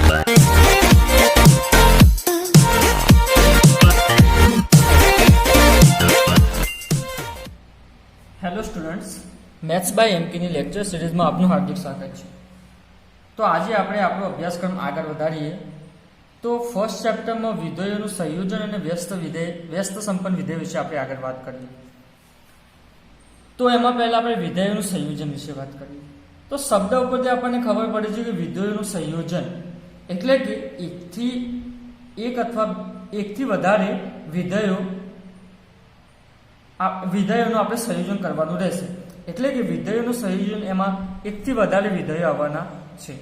Hello students, maths by એમકેની lecture સિરીઝમાં આપનું હાર્દિક સ્વાગત છે. તો આજે આપણે આપણો અભ્યાસક્રમ આગળ વધારીએ. તો ફર્સ્ટ ચેપ્ટરમાં વિધેયોનું સંયોજન અને વ્યસ્ત સંપન્ન વિધેય વિશે આપણે આગળ વાત કરીએ. તો એમાં પહેલા આપણે વિધેયોનું સંયોજન વિશે વાત કરીએ. તો શબ્દ ઉપરથી આપણને ખબર પડે છે કે વિધેયોનું સંયોજન એટલે કે એકથી વધારે વિધેયોનું આપણે સંયોજન કરવાનું રહેશે. એટલે કે વિધેયોનું સંયોજન એમાં એકથી વધારે વિધેયો આવવાના છે.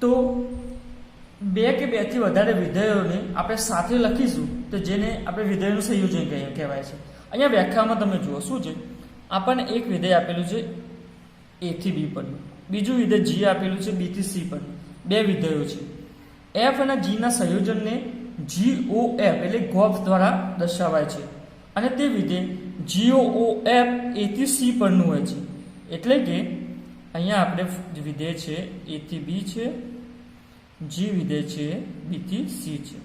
તો બે કે બેથી વધારે વિધેયોને આપણે સાથે લખીશું તો જેને આપણે વિધેયોનું સંયોજન કહેવાય છે. અહીંયા વ્યાખ્યામાં તમે જુઓ શું છે. આપણને એક વિધેય આપેલું છે a થી b પરનું, બીજું વિધેય g આપેલું છે b થી c પરનું. બે વિધેયો છે. f અને g ના સંયોજનને GOF એટલે ગોફ દ્વારા દર્શાવાય છે અને તે વિધેય GOF a થી c પરનું હોય છે. એટલે કે અહીંયા આપણે વિધેય છે a થી b છે, g વિધેય છે b થી c છે.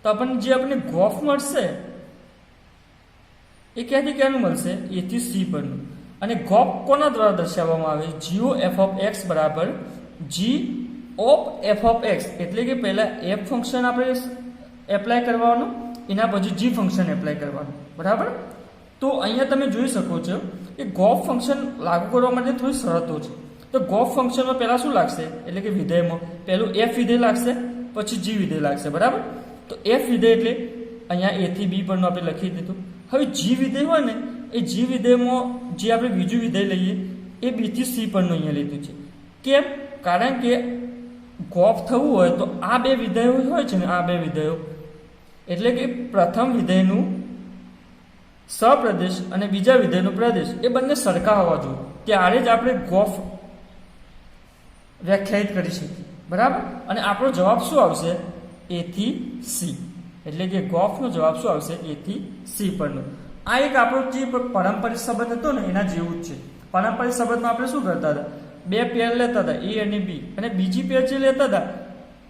તો આપણને જે ગોફ મળશે એ ક્યાંથી ક્યાંનું મળશે? a થી c પરનું. અને ગોફ કોના દ્વારા દર્શાવવામાં આવે? GOF of x બરાબર g of f of x. એટલે કે પહેલા f ફંક્શન આપણે એપ્લાય કરવાનું, એના પછી g ફંક્શન એપ્લાય કરવાનું. બરાબર? તો અહીંયા તમે જોઈ શકો છો કે ગોફ ફંક્શન લાગુ કરવા માટે થોડી શરતો છે. તો ગોફ ફંક્શનમાં પહેલા શું લાગશે? એટલે કે વિધેયમાં પહેલું f વિધેય લાગશે, પછી g વિધેય લાગશે. બરાબર? તો f વિધેય એટલે અહીંયા a થી b પરનું આપણે લખી દીધું. હવે g વિધેય હોય ને એ g વિધેયમાં જે આપણે બીજું વિધેય લઈએ એ b થી c પરનું અહીંયા લીધું છે. કેમ? કારણ કે ગોફ થવું હોય તો આ બે વિધેયો હોય છે ને, આ બે વિધેયો એટલે કે પ્રથમ વિધેયનું સપ્રદેશ અને બીજા વિધેયનું પ્રદેશ એ બંને સરખા હોવા જોઈએ, ત્યારે જ આપણે ગોફ વ્યાખ્યાયિત કરી શકીએ. બરાબર? અને આપણો જવાબ શું આવશે? a થી c. એટલે કે ગોફનો જવાબ શું આવશે? a થી c પરનો. આ એક આપણો જે પારંપરિક સંબંધ હતો ને એના જેવું જ છે. પારંપરિક સંબંધમાં આપણે શું કરતા હતા? બે પેર લેતા હતા, a અને b, અને બીજી પેર જે લેતા હતા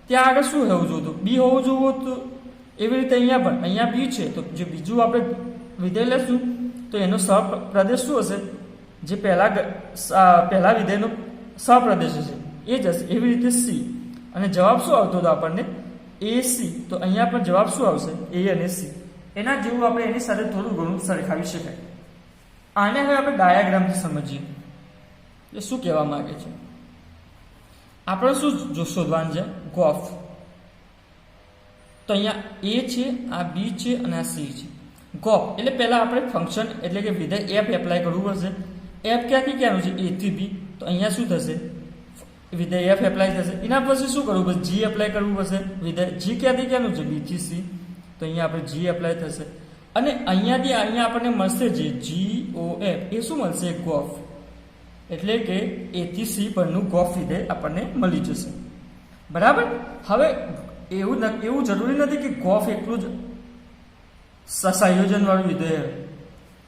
ત્યાં આગળ શું હોવું જોઈતું? b હોવું જોવું હતું. એવી રીતે અહીંયા b છે તો જે બીજું આપણે વિધેય લેશું તો એનો સપ્રદેશ શું હશે? જે પહેલા વિધેયનો સપ્રદેશ હશે એ જ હશે. એવી રીતે c. અને જવાબ શું આવતો હતો આપણને? AC. તો અહીંયા પણ જવાબ શું આવશે? a અને c. એના જેવું આપણે એની સાથે થોડું ઘણું સરખાવી શકાય. આને હવે આપણે ડાયાગ્રામથી સમજીએ. એ શું કહેવા માંગે છે? આપણે શું શોધવાનું છે? ગોફ. તો અહીંયા a છે, આ b છે અને આ c છે. ગોફ એટલે પહેલા આપણે ફંક્શન એટલે કે વિધેય f એપ્લાય કરવું પડશે. f ક્યાંથી ક્યાંનું છે? a થી b. તો અહીંયા શું થશે? વિધેય f એપ્લાય થશે. એના પછી શું કરવું પડશે? g એપ્લાય કરવું પડશે. વિધેય g ક્યાંથી ક્યાંનું છે? b થી c. તો અહીંયા આપણે g એપ્લાય થશે. અને અહીંયા આપણને મળશે જે GOF એ શું મળશે? ગોફ. એટલે કે a થી c પરનું ગોફ વિધેય આપણને મળી જશે. બરાબર? હવે એવું જરૂરી નથી કે ગોફ એટલું જ સંયોજન વાળું વિધેય.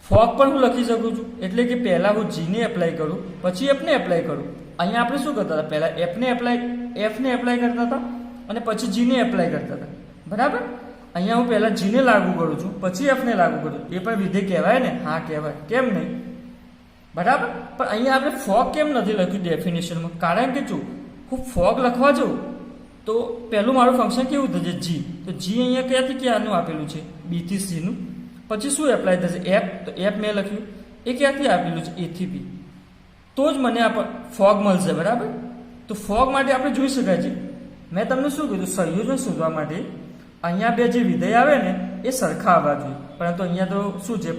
ફોગ પણ હું લખી શકું છું. એટલે કે પહેલા હું g ને એપ્લાય કરું, પછી f ને એપ્લાય કરું. અહીંયા આપણે શું કરતા હતા? પહેલા f ને એપ્લાય કરતા હતા અને પછી g ને એપ્લાય કરતા હતા. બરાબર? અહીંયા હું પહેલા g ને લાગુ કરું છું, પછી f ને લાગુ કરું. એ પણ વિધેય કહેવાય ને? હા કહેવાય. કેમ નહીં? બરાબર? પણ અહીંયા આપણે ફોગ કેમ નથી લખ્યું ડેફિનેશનમાં? કારણ કે જો હું ફોગ લખવા જાઉં તો પહેલું મારું ફંક્શન કેવું થશે? g. તો g અહીંયા ક્યાંથી ક્યાંનું આપેલું છે? b થી c નું. પછી શું એપ્લાય થશે? f. તો f મેં લખ્યું એ ક્યાંથી આપેલું છે? a થી b. તો જ મને ફોગ મળશે. બરાબર? તો ફોગ માટે આપણે જોઈ શકાય છે. મેં તમને શું કીધું? સંયોજન શોધવા માટે અહીંયા બે જે વિધેય આવે ને એ સરખા આવવા જોઈએ. પરંતુ અહીંયા તો શું છે?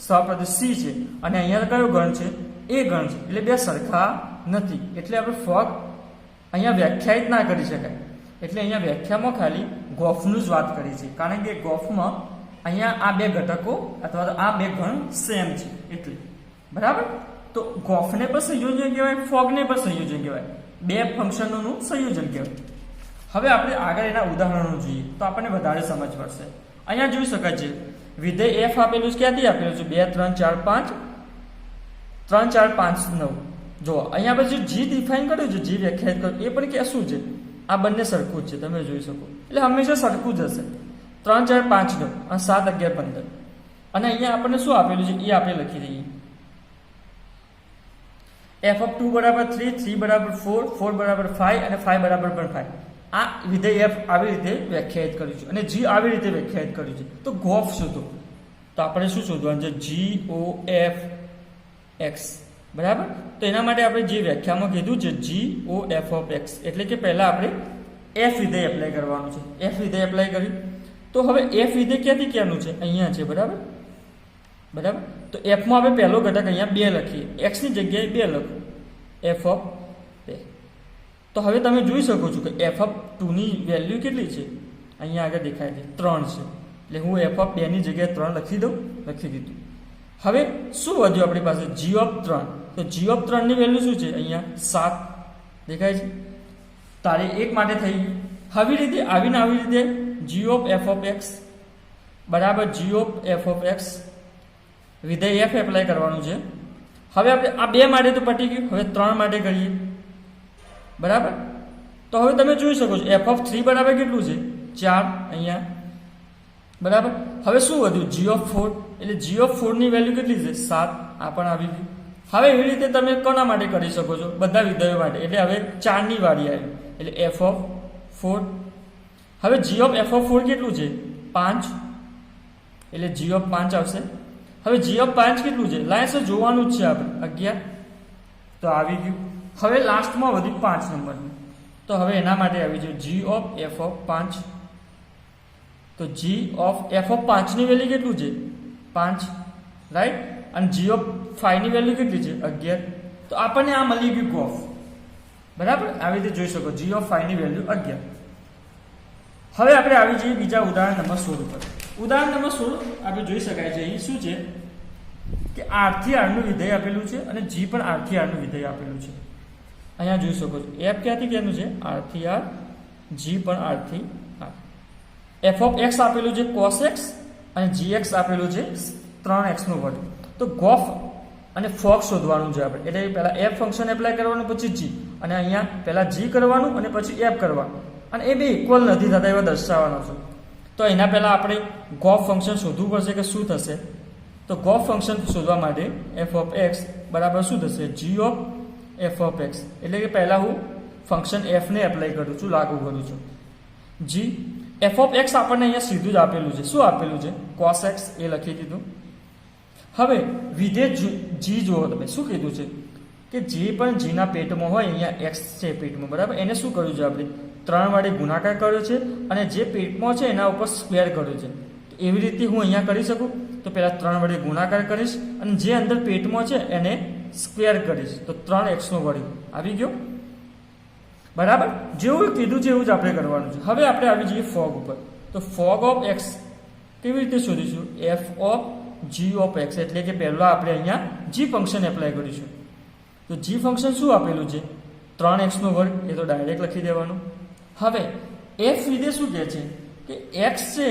સપ્રદેશ c છે અને અહીંયા કયો ગણ છે? એ ગણ છે. એટલે બે સરખા નથી. એટલે આપણે ફોગ અહીંયા વ્યાખ્યાયિત ના કરી શકાય. એટલે અહીંયા વ્યાખ્યામાં ખાલી ગોફનું જ વાત કરી છે. કારણ કે ગોફમાં અહીંયા આ બે ઘટકો અથવા તો આ બે ગણ સેમ છે એટલે. બરાબર? તો ગોફને પણ સંયોજન કહેવાય, ફોગને પણ સંયોજન કહેવાય. બે ફંક્શનોનું સંયોજન કહેવાય. હવે આપણે આગળ એના ઉદાહરણો જોઈએ તો આપણને વધારે સમજ પડશે. અહીંયા જોઈ શકાય છે વિધેય f આપેલું છે. ક્યાંથી આપેલું છે? 2 3 4 5 3 4 5 9. જો અહીંયા આપણે જે g ડિફાઇન કર્યું છે, g વ્યાખ્યાયિત કર્યું એ પણ કે શું છે? આ બંને સરખું જ છે, તમે જોઈ શકો. એટલે હંમેશા સરખું જ હશે. 3 4 5 9 અને 7 11 15. અને અહીંયા આપણને શું આપેલું છે એ આપણે લખી દઈએ. f of 2 બરાબર 3, 3 બરાબર 4, 4 બરાબર 5 અને 5 બરાબર પણ 5. આ વિધેય f આવી રીતે વ્યાખ્યાયિત કર્યું છે અને g આવી રીતે વ્યાખ્યાયિત કર્યું છે. તો ગોફ શોધો. તો આપણે શું શોધવાનું છે? GOF x. બરાબર. તો એના માટે આપણે જે વ્યાખ્યામાં કીધું છે GOF of x, એટલે કે પહેલા આપણે f વિધેય એપ્લાય કરવાનું છે. f વિધેય એપ્લાય કર્યું તો હવે f વિધેય ક્યાંથી ક્યાંનું છે? અહીંયા છે. બરાબર. બરાબર. તો f માં આપણે પહેલો ઘટક અહીંયા 2 લખીએ, x ની જગ્યાએ 2 લખો, f of 2. તો હવે તમે જોઈ શકો છો કે f of 2 ની વેલ્યુ કેટલી છે? અહીંયા આગળ દેખાય છે 3 છે. એટલે હું f of 2 ની જગ્યાએ 3 લખી દઉં. લખી દીધું. હવે શું વધ્યું આપણી પાસે? g of 3. તો g of 3 ની વેલ્યુ શું છે? અહીંયા 7 દેખાય છે. તારે 1 માટે થઈ ગયું. આવી રીતે આવીને આવી રીતે g of f of x બરાબર g of f of x વિધેય f એપ્લાય કરવાનું છે. હવે આપણે આ 2 માટે તો પટી ગયું. હવે 3 માટે કરીએ. બરાબર. તો હવે તમે જોઈ શકો છો f of 3 બરાબર કેટલું છે? 4 અહીંયા. બરાબર. હવે શું વધ્યું? g of 4. એટલે g of 4 ની વેલ્યુ કેટલી છે? 7. આ પણ આવી ગયું. હવે એવી રીતે તમે કોના માટે કરી શકો છો? બધા વિધેયો માટે. એટલે હવે 4 ની વારી આવી. એટલે f of 4. હવે g of f of 4 કેટલું છે? 5. એટલે g of 5 આવશે. હવે g of 5 કેટલું છે? લાઈન જોવાનું જ છે આપણે. 11. તો આવી ગયું. હવે લાસ્ટમાં વધ્યું 5 નંબરનું. તો હવે એના માટે આવી જાય g of f of 5. તો g of f of 5 ની વેલ્યુ કેટલું છે? 5. રાઈટ. અને g of 5 ની વેલ્યુ કેટલી છે? 11. તો આપણને આ મળી ગયું ગોફ. બરાબર. આવી રીતે જોઈ શકો g of 5 ની વેલ્યુ 11. હવે આપણે આવી જઈએ બીજા ઉદાહરણ નંબર 16 પર. ઉદાહરણ નંબર 16 આપણે જોઈ શકાય છે અહીં શું છે કે r થી r નું વિધેય આપેલું છે અને g પણ r થી r નું વિધેય આપેલું છે. અહીંયા જોઈ શકો છો f ક્યાંથી ક્યાંનું છે? r થી r. g પણ r થી r. f of x આપેલું છે cos x અને gx આપેલું છે 3x નો વર્ગ. તો ગોફ અને ફોગ શોધવાનું છે આપણે. એટલે પહેલા f ફંક્શન એપ્લાય કરવાનું, પછી g, અને અહીંયા પહેલા g કરવાનું અને પછી f કરવાનું. અને એ બે ઇક્વલ નથી થતા એવા દર્શાવવાનો છે. તો એના પહેલા આપણે ગોફ ફંક્શન શોધવું પડશે કે શું થશે. તો ગોફ ફંક્શન શોધવા માટે f of x બરાબર શું થશે? g of f of x. એટલે કે પહેલા હું ફંક્શન f ને એપ્લાય કરું છું, લાગુ કરું છું. g f of x આપણને અહીંયા સીધું જ આપેલું છે. શું આપેલું છે? cos x. એ લખી દીધું. હવે વિધેય g જુઓ તમે. શું કીધું છે કે જે પણ g ના પેટમાં હોય, અહીંયા x છે પેટમાં. બરાબર. એને શું કર્યું છે? આપણે 3 વડે ગુણાકાર કર્યો છે અને જે પેટમાં છે એના ઉપર સ્ક્વેર કર્યો છે. તો એવી રીતે હું અહીંયા કરી શકું. તો પહેલા 3 વડે ગુણાકાર કરીશ અને જે અંદર પેટમાં છે એને સ્ક્વેર કરીશ. તો 3x નો વર્ગ આવી ગયો. બરાબર. જેવું કીધું છે એવું જ આપણે કરવાનું છે. હવે આપણે આવી જઈએ ફોગ ઉપર. તો ફોગ ઓફ x કેવી રીતે શોધીશું? f of g of x. એટલે કે પહેલા આપણે અહીંયા g ફંક્શન એપ્લાય કરીશું. તો g ફંક્શન શું આપેલું છે? 3x નો વર્ગ. એ તો ડાયરેક્ટ લખી દેવાનું. હવે f વિધેય શું કહે છે કે x છે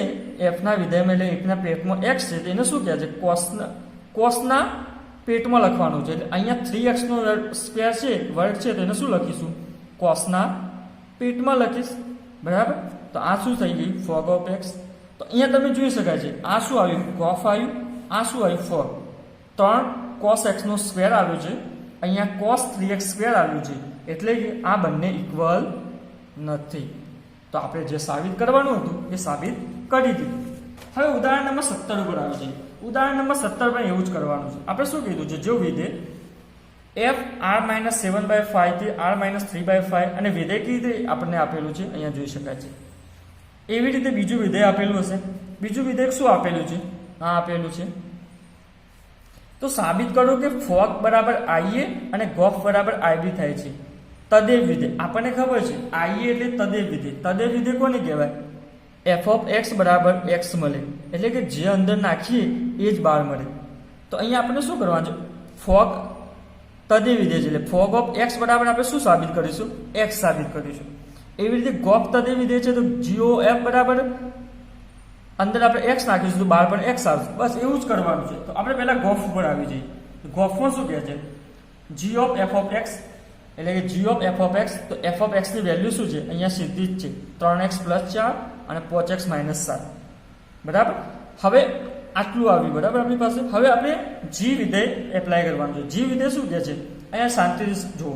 f ના વિધેયમાં, એટલે એકના પેટમાં x છે, તો એને શું કહે છે? કોસના પેટમાં લખવાનું છે. એટલે અહીંયા 3x નો સ્ક્વેર છે, વર્ગ છે, તો એને શું લખીશું? કોસના પેટમાં લખીશ. બરાબર. તો આ શું થઈ ગયું? Fog of x. તો અહીંયા તમે જોઈ શકાય છે આ શું આવ્યું? ગોફ આવ્યું. આ શું આવ્યું? ફોગ. 3 cos x નો સ્ક્વેર આવ્યો છે, અહીંયા cos 3x સ્ક્વેર આવ્યું છે. એટલે કે આ બંને ઇક્વલ નથી. તો આપણે જે સાબિત કરવાનું હતું એ સાબિત કરી દીધું. હવે ઉદાહરણ નંબર 17 ઉપર આવી જઈએ. ઉદાહરણ નંબર 17 પણ એવું જ કરવાનું છે. આપણે શું કીધું છે? જો વિધેય f r-7/5 થી r-3/5 અને વિધેય કીધે આપણને આપેલું છે, અહીંયા જોઈ શકાય છે. એવી રીતે બીજું વિધેય આપેલું હશે. બીજું વિધેય શું આપેલું છે? આ આપેલું છે. તો સાબિત કરો કે ફોગ બરાબર ia અને ગોફ બરાબર ib થાય છે. તદેવ વિધેય આપણને ખબર છે ia એટલે તદેવ વિધેય. તદેવ વિધેય કોને કહેવાય? f of x બરાબર x મળે. એટલે કે જે અંદર નાખીએ એ જ બહાર મળે. તો અહીંયા આપણે શું કરવાનું છે? ફોગ તદેવ વિધેય છે. એટલે ફોગ ઓફ x બરાબર આપણે શું સાબિત કરીશું? x સાબિત કરીશું. એવી રીતે ગોફ તદેવ વિધેય છે. તો gof બરાબર અંદર આપણે x નાખીશું તો બહાર પણ x આવશે. બસ એવું જ કરવાનું છે. તો આપણે પહેલા ગોફ ઉપર આવી જઈએ. ગોફમાં શું કહે છે? g of f of x એટલે કે g of f of x, તો f ઓફ x ની વેલ્યુ શું છે અહીંયા સીધી જ છે 3x + 4 અને 5x - 7, બરાબર. હવે આટલું આવ્યું, બરાબર આપણી પાસે. હવે આપણે g વિધેય એપ્લાય કરવાનું છે. g વિધેય શું કહે છે અહીંયા શાંતિથી જુઓ.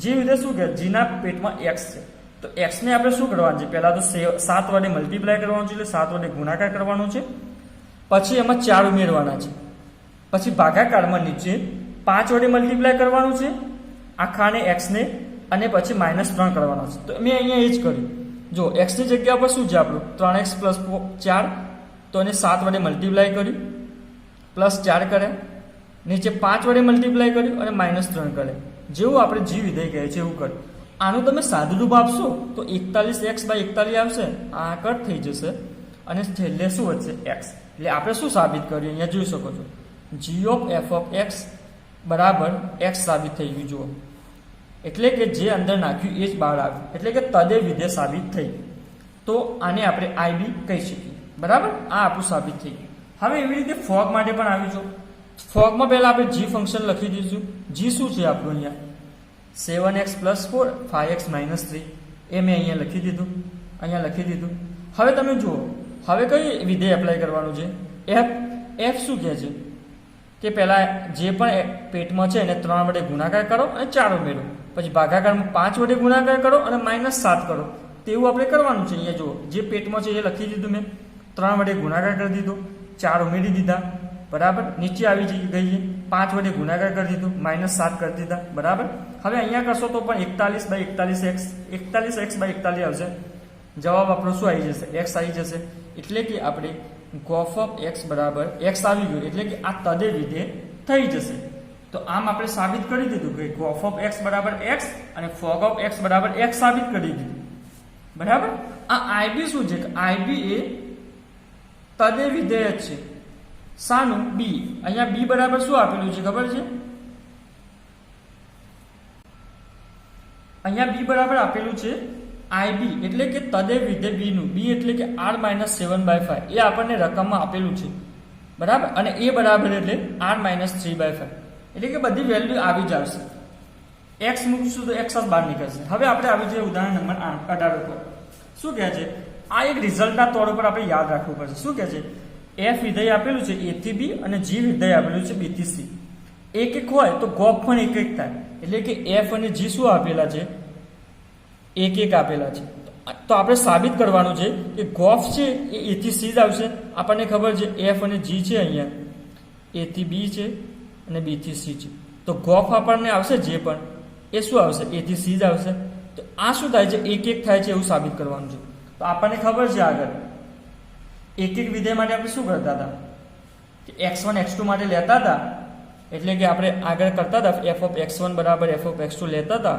g વિધેય શું કહે, g ના પેટમાં x છે, તો x ને આપણે શું કરવાનું છે, પહેલા તો 7 વડે મલ્ટીપ્લાય કરવાનું છે, એટલે 7 વડે ગુણાકાર કરવાનો છે, પછી એમાં 4 ઉમેરવાના છે, પછી ભાગાકારમાં નીચે 5 વડે મલ્ટીપ્લાય કરવાનું છે આખાને x ને, અને પછી -3 કરવાના છે. તો મેં અહીંયા એ જ કર્યું. જો x ની જગ્યા પર શું છે આપણું 3x + 4, તો એને 7 વડે મલ્ટીપ્લાય કર્યું, +4 કરે, નીચે 5 વડે મલ્ટીપ્લાય કર્યું અને -3 કરે. જેવું આપણે g વિધેય કહે છે એવું કર્યું. આનું તમે સાદું રૂપ આપશો તો 41x/41 આવશે, આ કટ થઈ જશે અને છેલ્લે શું વધશે x. એટલે આપણે શું સાબિત કર્યું અહીંયા જોઈ શકો છો, g of f of x બરાબર x સાબિત થઈ ગયું. જુઓ, એટલે કે જે અંદર નાખ્યું એ જ બહાર આવ્યું, એટલે કે તદે વિધેય સાબિત થઈ. તો આને આપણે IB કહી શકીએ, બરાબર. આ આપણું સાબિત થઈ ગયું. હવે એવી રીતે ફોગ માટે પણ આવીશું. ફોગમાં પહેલા આપણે g ફંક્શન લખી દઈશું. g શું છે આપણું અહીંયા 7x + 4 5x - 3, એ મેં અહીંયા લખી દીધું, અહીંયા લખી દીધું. હવે તમે જુઓ, હવે કઈ વિધેય એપ્લાય કરવાનું છે, f શું કહે છે કે પહેલા જે પણ પેટમાં છે એને 3 વડે ગુણાકાર કરો અને 4 ઉમેરો, પછી ભાગાકારમાં 5 વડે ગુણાકાર કરો અને -7 કરો. તેવું આપણે કરવાનું છે. અહીંયા જુઓ, જે પેટમાં છે એ લખી દીધું મેં, 3 વડે ગુણાકાર કરી દીધો, 4 ઉમેરી દીધા, બરાબર. નીચે આવી ગઈ 5 વડે ગુણાકાર કરી દીધું, -7 કરી દીધા, બરાબર. હવે અહીંયા કરશો તો પણ 41/41x આવશે. જવાબ આપણો શું આવી જશે, x આવી જશે. એટલે કે આપણે ગોફ ઓફ x બરાબર x આવી ગયું, એટલે કે આ તદે વિધેય થઈ જશે. તો આમ આપણે સાબિત કરી દીધું કે ગોફ ઓફ x બરાબર x અને ફોગ ઓફ x બરાબર x સાબિત કરી દીધું, બરાબર. આ IB શું છે, IB એ તદે વિધેય જ છે. શાનું, b. અહીંયા b બરાબર શું આપેલું છે ખબર છે, અહીંયા b બરાબર આપેલું છે IB, એટલે કે તદે વિધેય b નું, b એટલે કે r - 7/5, એ આપણને રકમમાં આપેલું છે, બરાબર. અને a બરાબર એટલે r - 3/5, એટલે કે બધી વેલ્યુ આવી જ આવશે. x મૂકશું તો x જ બહાર નીકળશે. હવે આપણે આવી જઈએ ઉદાહરણ નંબર 18 ઉપર. શું કહે છે, આ એક રિઝલ્ટના તોર ઉપર આપણે યાદ રાખવું પડશે. શું કહે છે, f વિધેય આપેલું છે a થી b અને g વિધેય આપેલું છે b થી c. એક હોય તો ગોફ પણ એક થાય, એટલે કે f અને g શું આપેલા છે, એક આપેલા છે. તો આપણે સાબિત કરવાનું છે કે ગોફ છે એ a થી c જ આવશે. આપણને ખબર છે f અને g છે, અહીંયા a થી b છે અને b થી c છે. તો ગોફ આપણને આવશે જે પણ એ શું આવશે, a થી c જ આવશે. તો આ શું થાય છે, એક થાય છે એવું સાબિત કરવાનું છે. તો આપણને ખબર છે આગળ એક વિધેય માટે આપણે શું કરતા હતા કે x1 x2 માટે લેતા હતા, એટલે કે આપણે આગળ કરતા હતા f ઓફ x1 બરાબર f ઓફ x2 લેતા હતા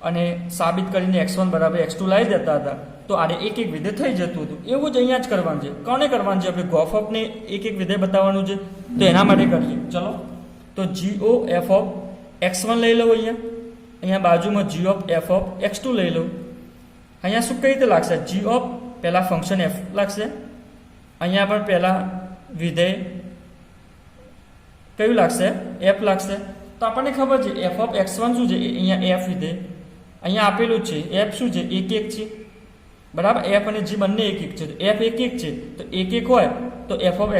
અને સાબિત કરીને x1 બરાબર x2 લાવી દેતા હતા. તો આને એક વિધેય થઈ જતું હતું. એવું જ અહીંયા જ કરવાનું છે. કોને કરવાનું છે, આપણે ગોફ ઓફ ને એક વિધેય બતાવવાનું છે. તો એના માટે કરીએ, ચલો. તો g of f of x1 લઈ લઉં, અહીંયા બાજુમાં g of f of x2 લઈ લઉં. અહીંયા શું કઈ રીતે લાગશે, g ઓફ પહેલા ફંક્શન f લાગશે, અહીંયા પણ પહેલા વિધેય કયું લાગશે, f લાગશે. તો આપણને ખબર છે f ઓફ x1 શું છે, અહીંયા f વિધેય અહીંયા આપેલું છે, f શું છે, એક છે, બરાબર. f અને g બંને એક છે, તો f એક છે, તો એક હોય તો f ઓફ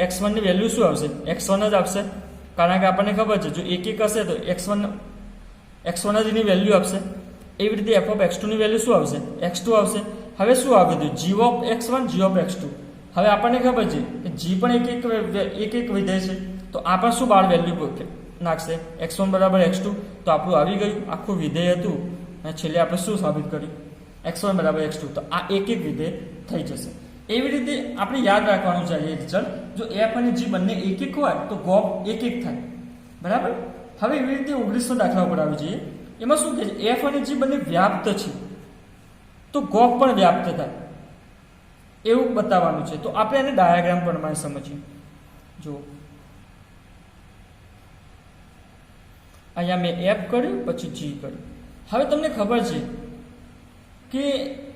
x1 ની વેલ્યુ શું આવશે, x1 જ આવશે. કારણ કે આપણને ખબર છે જો એક હશે તો x1 જ એની વેલ્યુ આપશે. એવી રીતે f ઓફ x2 ની વેલ્યુ શું આવશે, x2 આવશે. હવે શું આવ્યું, g of x1 g of x2. હવે આપણને ખબર છે કે g પણ એક વિધેય છે, તો આ પણ શું બહાર વેલ્યુ નાખશે, x1 બરાબર x2. તો આપણું આવી ગયું આખું વિધેય હતું અને છેલ્લે આપણે શું સાબિત કર્યું, x1 બરાબર x2. તો આ એક વિધેય થઈ જશે. એવી રીતે આપણે યાદ રાખવાનું છે રિઝલ્ટ. જો f અને g બંને એક હોય તો ગોફ એક થાય, બરાબર. હવે એવી રીતે 1900 દાખલા ઉપર આવી જઈએ. એમાં શું કહે છે, f અને g બંને વ્યાપ્ત છે તો ગોફ પણ વ્યાપ્ત થાય એવું બતાવવાનું છે. તો આપણે એને ડાયાગ્રામ પ્રમાણે સમજીએ. જો અહીંયા મેં f કર્યું, પછી g કર્યું. હવે તમને ખબર છે કે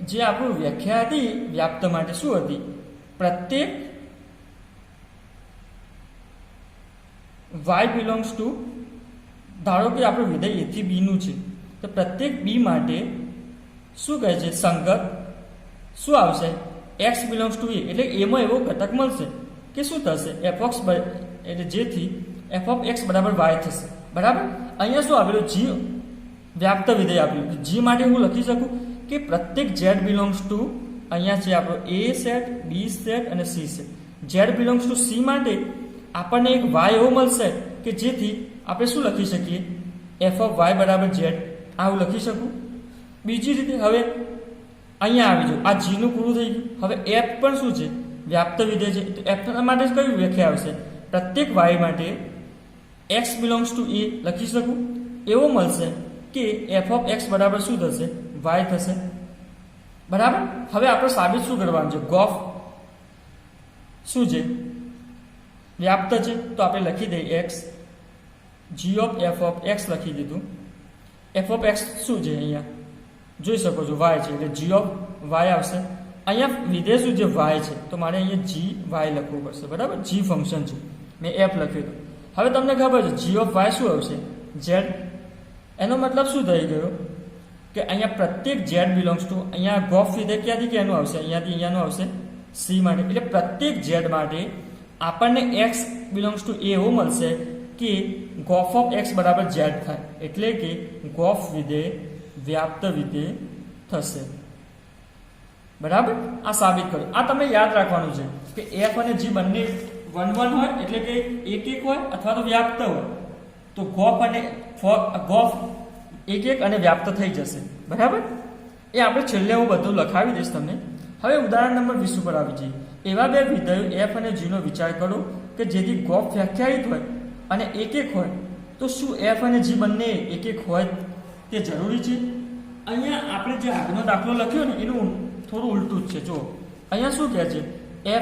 જે આપણું વ્યાખ્યા હતી વ્યાપ્ત માટે શું હતી, પ્રત્યેક y belongs to ધારો કે આપણું વિધેય a થી b નું છે, તો પ્રત્યેક b માટે શું કહે છે, સંગત શું આવશે, x બિલોંગ્સ ટુ a, એટલે એમાં એવો ઘટક મળશે કે શું થશે, f(x) એટલે જેથી f(x) બરાબર y થશે. બરાબર. અહીંયા શું આપેલું, g વ્યાપ્ત વિધેય આપેલું. g માટે હું લખી શકું કે પ્રત્યેક z બિલોંગ્સ ટુ, અહીંયા છે આપણો a સેટ, b સેટ અને c set. z belongs to c માટે આપણને એક y એવો મળશે કે જેથી આપણે શું લખી શકીએ, f(y) બરાબર z, આવું લખી શકું. બીજી રીતે હવે અહીંયા આવી જાઓ, આ g નું પૂરું થઈ ગયું. હવે f પણ શું છે, વ્યાપ્ત વિધેય છે, તો f માટે કયું વ્યાખ્યા આવશે, પ્રત્યેક y માટે x બિલોંગ્સ ટુ a લખી શકું. એવો મળશે કે f(x) બરાબર શું થશે, y થશે. બરાબર. હવે આપણે સાબિત શું કરવાનું છે, ગોફ શું છે, વ્યાપ્ત છે, તો આપણે લખી દઈએ x, g of f(x) લખી દીધું. f(x) શું છે, અહીંયા જોઈ શકો છો y છે, એટલે g of y આવશે. અહીંયા વિધેય શું છે, y છે, તો મારે અહીંયા g y લખવું પડશે. બરાબર. g ફંક્શન છે, મેં f લખ્યું હતું. હવે તમને ખબર છે g of y શું આવશે, z. એનો મતલબ શું થઈ ગયો કે અહીંયા પ્રત્યેક z બિલોંગ્સ ટુ, અહીંયા ગોફ વિધેય ક્યાંથી ક્યાંનું આવશે, અહીંયાથી અહીંયાનું આવશે c માટે. એટલે પ્રત્યેક z માટે આપણને x બિલોંગ્સ ટુ a એવું મળશે કે ગોફ ઓફ x બરાબર z થાય, એટલે કે ગોફ વિધેય વ્યાપ્ત વિધેય થશે. બરાબર. આ સાબિત કર્યું. આ તમે યાદ રાખવાનું છે કે f અને g બંને 1 1 હોય, એટલે કે એક એક હોય અથવા તો વ્યાપ્ત હોય, તો ગોફ એક એક અને વ્યાપ્ત થઈ જશે. બરાબર. એ આપણે છેલ્લે હું બધું લખાવી દઈશ તમને. હવે ઉદાહરણ નંબર 20 ઉપર આવી જઈએ. એવા બે વિધેયો f અને g નો વિચાર કરો કે જેથી ગોફ વ્યાખ્યાયિત હોય અને એક એક હોય, તો શું f અને g બંને એક એક હોય તે જરૂરી છે? અહીંયા આપણે જે આગળનો દાખલો લખ્યો ને એનું થોડું ઉલટું જ છે. જો અહીંયા શું કહે છે,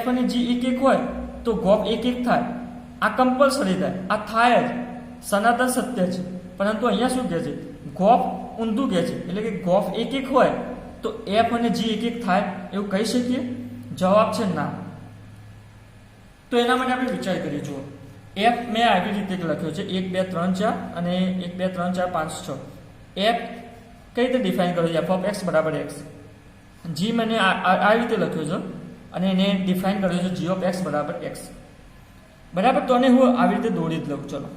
f અને g એક એક હોય તો ગોફ એક એક થાય. આ કમ્પલસરી થાય, આ થાય જ, સનાતન સત્ય છે. પરંતુ અહીંયા શું કહે છે, ગોફ ઊંધું કહે છે, એટલે કે ગોફ એક એક હોય તો f અને g એક એક થાય, એવું કહી શકીએ? જવાબ છે ના. તો એના માટે આપણે વિચાર કરીએ. જુઓ, f મેં આવી રીતે લખ્યો છે 1 2 3 4 અને 1 2 3 4 5 6. f કઈ રીતે ડિફાઇન કર્યો છે, f(x) બરાબર x. g મને આ રીતે લખ્યો છે અને એને ડિફાઇન કર્યો છે g of x બરાબર x. બરાબર. તો આને હું આવી રીતે દોરી જ લઉં. ચલો,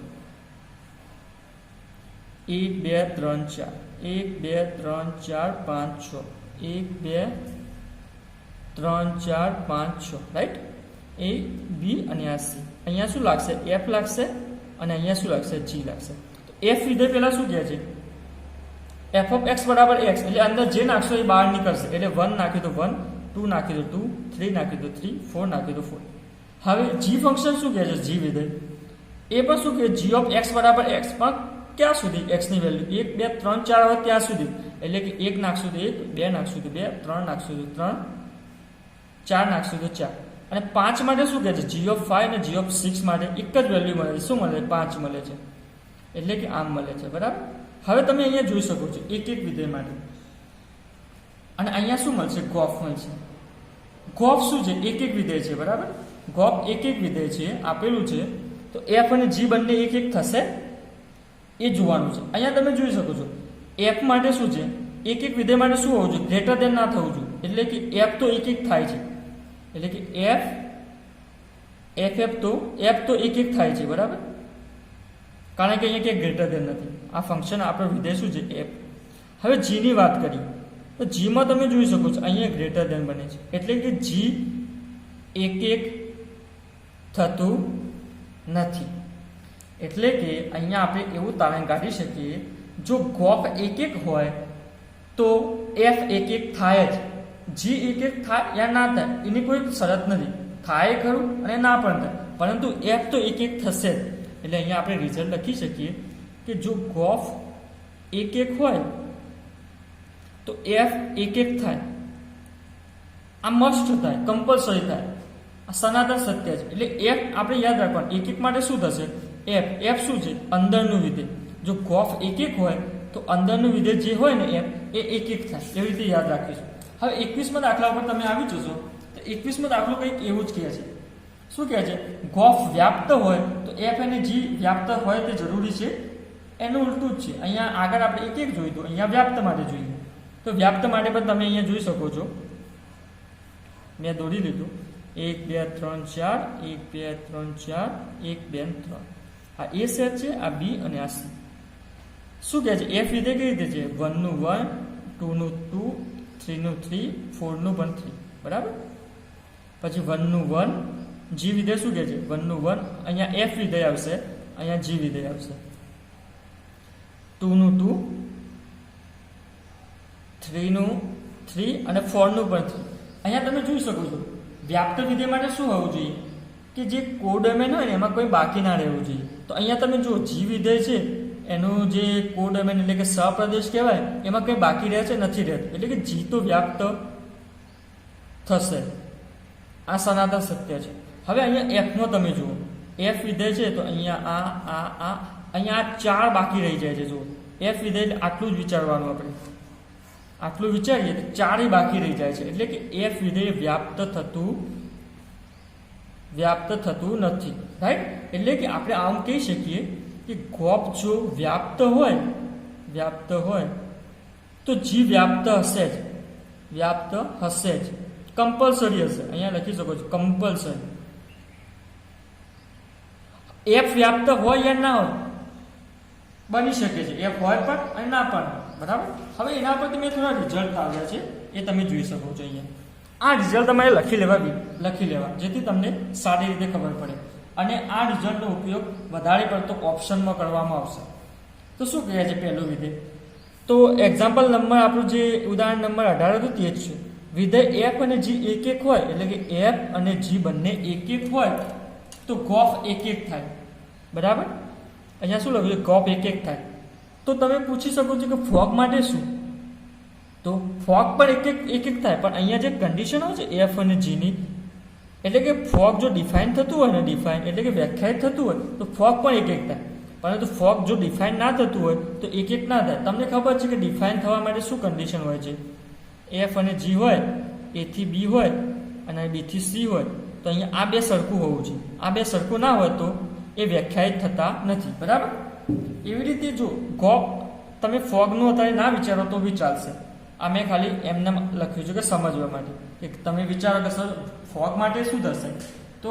1 2 3 4, 1 2 3 4 5 6, 1 2 3 4 5 6, રાઈટ. a b અને આ c. અહીંયા શું લાગશે, f લાગશે અને અહીંયા શું લાગશે, g લાગશે. તો f વિધેય પહેલા શું કહે છે, f(x) બરાબર x, એટલે અંદર જે નાખશો એ બહાર નીકળશે. એટલે 1 નાખી તો 1, 2 નાખી તો 2, 3 નાખી તો 3, 4 નાખી તો 4. હવે g ફંક્શન શું કહે છે, g વિધેય એ પણ શું કહે, g of x બરાબર x, પણ ક્યાં સુધી, x ની વેલ્યુ 1 2 3 4 હોય ત્યાં સુધી. એટલે કે 1 નાખશું તો 1, 2 નાખશું તો 2, 3 નાખશું તો 3, 4 નાખશું તો 4. અને 5 માટે શું કહે છે, g of 5 અને g of 6 માટે એક જ વેલ્યુ મળે છે. શું મળે, 5 મળે છે. એટલે કે આમ મળે છે. બરાબર. હવે તમે અહીંયા જોઈ શકો છો એક એક વિધેય માટે, અને અહીંયા શું મળશે, ગોફ મળશે. ગોફ શું છે, એક એક વિધેય છે. બરાબર. ગોફ એક એક વિધેય છે આપેલું છે, તો f અને g બંને એક એક થશે એ જોવાનું છે. અહીંયા તમે જોઈ શકો છો f માટે શું છે, એક એક વિધેય માટે શું હોવું જોઈએ, ગ્રેટર દેન ના થવું જોઈએ. એટલે કે f તો એક એક થાય છે, એટલે કે f તો એક એક થાય છે. બરાબર. કારણ કે અહીંયા ક્યાંય ગ્રેટર દેન નથી. આ ફંક્શન આપણો વિધેય શું છે, f. હવે g ની વાત કરીએ તો g માં તમે જોઈ શકો છો અહીંયા ગ્રેટર દેન બને છે, એટલે કે g એક એક થતું નથી. એટલે કે અહીંયા આપણે એવું તારણ કાઢી શકીએ, જો ગોફ એક એક હોય તો f એક એક થાય જ. g એક એક થાય યા ના થાય એની કોઈ શરત નથી, થાય ખરું અને ના પણ થાય, પરંતુ f તો એક એક થશે જ. એટલે અહીંયા આપણે રિઝલ્ટ લખી શકીએ કે જો ગોફ એક એક હોય તો f એક એક થાય. આ મસ્ટ થાય, કમ્પલસરી થાય, આ સનાતન સત્ય છે. એટલે f આપણે યાદ રાખવાનું, એક એક માટે શું થશે, f શું છે, અંદરનું વિધેય. જો ગોફ એક એક હોય તો અંદરનું વિધેય જે હોય ને f એ એક એક થાય. એવી રીતે યાદ રાખીશું. હવે 21મા દાખલા ઉપર તમે આવી જશો તો 21મો દાખલો કંઈક એવું જ કહે છે. શું કહે છે, ગોફ વ્યાપ્ત હોય તો f અને g વ્યાપ્ત હોય તે જરૂરી છે એનું ઉલટું જ છે. અહીંયા આગળ આપણે એક એક જોયું હતું, અહીંયા વ્યાપ્ત માટે જોઈએ. તો વ્યાપ્ત માટે પણ તમે અહીંયા જોઈ શકો છો, મેં દોરી લીધું 1 2 3 4 1 2 3 4 1 2 3. આ એ સેટ છે, આ બી અને આ સી. શું કહે છે? એફ વિધેય કઈ રીતે છે? 1 નું 1, 2 નું 2, 3 નું 3, 4 નું પણ 3. બરાબર. પછી 1 નું 1, જી વિધેય શું કહે છે? 1 નું 1, અહીંયા એફ વિધેય આવશે, અહીંયા જી વિધેય આવશે. 2 નું 2, 3 નું 3 અને 4 નું પણ 3. અહીંયા તમે જોઈ શકો છો વ્યાપ્ત વિધેય માટે શું હોવું જોઈએ કે જે કોડોમેન હોય ને એમાં કોઈ બાકી ના રહેવું જોઈએ. તો અહીંયા તમે જુઓ જી વિધેય છે એનું જે કોડોમેન એટલે કે સહપ્રદેશ કહેવાય એમાં કંઈ બાકી રહે છે? નથી રહેતું. એટલે કે જી તો વ્યાપ્ત થશે. આ સનાતન સત્ય છે. હવે અહીંયા એફનો તમે જુઓ, એફ વિધેય છે તો અહીંયા અહીંયા આ 4 બાકી રહી જાય છે. જુઓ એફ વિધેય આટલું જ વિચારવાનું, આપણે આટલું વિચારીએ તો 4 બાકી રહી જાય છે. એટલે કે એફ વિધેય વ્યાપ્ત થતું નથી. રાઈટ. એટલે કે આપણે આમ કહી શકીએ કે ગોપ જો વ્યાપ્ત હોય તો જી વ્યાપ્ત હશે જ, કમ્પલસરી હશે. અહીંયા લખી શકો છો કમ્પલસરી. એફ વ્યાપ્ત હોય યા ના હોય, બની શકે છે. એફ હોય પણ અને ના પણ. બરાબર. હવે એના પરથી મેં થોડા રિઝલ્ટ આવ્યા છે, એ તમે જોઈ શકો છો. અહીંયા આ રિઝલ્ટ તમારે લખી લેવા જેથી તમને સારી રીતે ખબર પડે. અને આ રિઝલ્ટનો ઉપયોગ વધારે પડતો ઓપ્શનમાં કરવામાં આવશે. તો શું કહે છે પહેલું વિધેય? તો એક્ઝામ્પલ નંબર આપણું જે ઉદાહરણ નંબર 18 હતું તે જ છે. વિધેય એફ અને જી એક એક હોય, એટલે કે એફ અને જી બંને એક એક હોય તો ગોફ એક એક થાય. બરાબર. અહીંયા શું લખ્યું છે? ગોફ એક એક થાય. તો તમે પૂછી શકો છો કે ફોગ માટે શું? તો ફોગ પણ એક એક થાય, પણ અહીંયા જે કન્ડિશન હોય છે એફ અને જીની, એટલે કે ફોગ જો ડિફાઇન થતું હોય ને, ડિફાઇન એટલે કે વ્યાખ્યાયિત થતું હોય તો ફોગ પણ એક એક થાય. પરંતુ ફોગ જો ડિફાઇન ના થતું હોય તો એક એક ના થાય. તમને ખબર છે કે ડિફાઇન થવા માટે શું કન્ડિશન હોય છે? એફ અને જી હોય, એ થી બી હોય અને બી થી સી હોય. તો અહીંયા આ બે સરખું હોવું જોઈએ. આ બે સરખું ના હોય તો એ વ્યાખ્યાયિત થતા નથી. બરાબર. એવી રીતે જો ગોપ તમે ફોગનું અત્યારે ના વિચારો તો બી ચાલશે. આ મેં ખાલી એમને લખ્યું છે કે સમજવા માટે, કે તમે વિચારો કે સર ફોગ માટે શું થશે? તો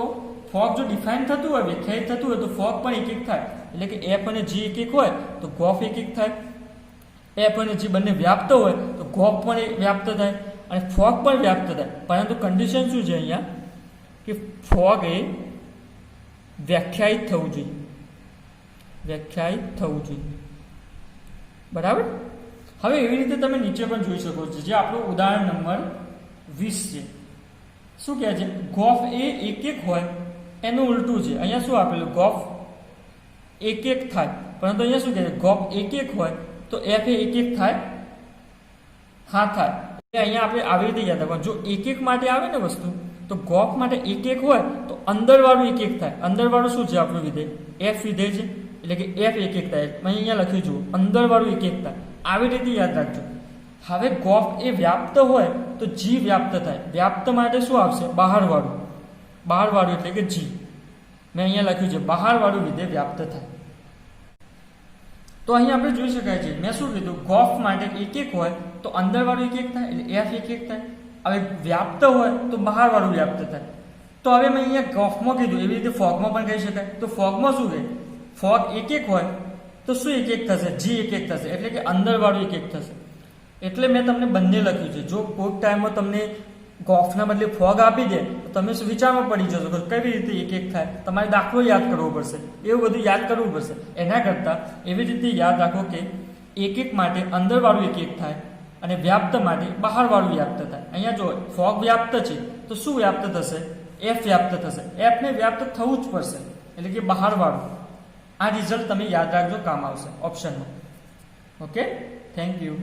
ફોગ જો ડિફાઇન થતું હોય, વ્યાખ્યાયિત થતું હોય તો ફોગ પણ એક એક થાય. એટલે કે એફ અને જી એક એક હોય તો ગોફ એક એક થાય. એફ અને જી બંને વ્યાપ્ત હોય તો ગોફ પણ વ્યાપ્ત થાય અને ફોગ પણ વ્યાપ્ત થાય. પરંતુ કન્ડિશન શું છે અહીંયા કે ફોગ એ વ્યાખ્યાયિત થવું જોઈએ. બરાબર. હવે એવી રીતે તમે નીચે પણ જોઈ શકો છો, જે આપણું ઉદાહરણ નંબર 20 છે. શું કહે છે? ગોફ એ એક એક હોય એનું ઉલટું છે. અહીંયા શું આપેલું? ગોફ એક એક થાય. પરંતુ અહીંયા શું કહે છે? ગોફ એક એક હોય તો એફ એ એક એક થાય? હા થાય. એટલે અહીંયા આપણે આવી રીતે યાદ રાખવાનું. જો એક એક માટે આવે ને વસ્તુ, તો ગોફ માટે એક એક હોય તો અંદરવાળું એક એક થાય. અંદરવાળું શું છે આપણું વિધેય? એફ વિધેય છે. એટલે કે એફ એક એક થાય. મેં અહીંયા લખ્યું જુઓ, અંદરવાળું એક એક થાય. આવી રીતે યાદ રાખજો. હવે ગોફ એ વ્યાપ્ત હોય તો જી વ્યાપ્ત થાય. વ્યાપ્ત માટે શું આવશે? બહારવાળું એટલે કે જી. મેં અહીંયા લખ્યું છે બહારવાળું વિધેય વ્યાપ્ત થાય. તો અહીંયા આપણે જોઈ શકાય છે, મેં શું કીધું? ગોફ માટે એક એક હોય તો અંદરવાળું એક એક થાય, એટલે એફ એક એક થાય. હવે વ્યાપ્ત હોય તો બહારવાળું વ્યાપ્ત થાય. તો હવે મેં અહીંયા ગોફમાં કીધું, એવી રીતે ફોગમાં પણ કહી શકાય. તો ફોગમાં શું કહે? ફોગ એક એક હોય તો શું એક એક થશે? જી એક એક થશે. એટલે કે અંદરવાળું એક એક થશે. એટલે મેં તમને બંને લખ્યું છે. જો કોઈક ટાઈમમાં તમને ગોફના બદલે ફોગ આપી દે તો તમે વિચારમાં પડી જશો કે કેવી રીતે એક એક થાય. તમારે દાખલો યાદ કરવો પડશે, એવું બધું યાદ કરવું પડશે. એના કરતાં એવી રીતે યાદ રાખો કે એક એક માટે અંદરવાળું એક એક થાય અને વ્યાપ્ત માટે બહારવાળું વ્યાપ્ત થાય. અહીંયા જો ફોગ વ્યાપ્ત છે તો શું વ્યાપ્ત થશે? એફ વ્યાપ્ત થશે. એફને વ્યાપ્ત થવું જ પડશે, એટલે કે બહારવાળું. આ રિઝલ્ટ તમે યાદ રાખજો, કામ આવશે ઓપ્શનમાં. Okay, thank you.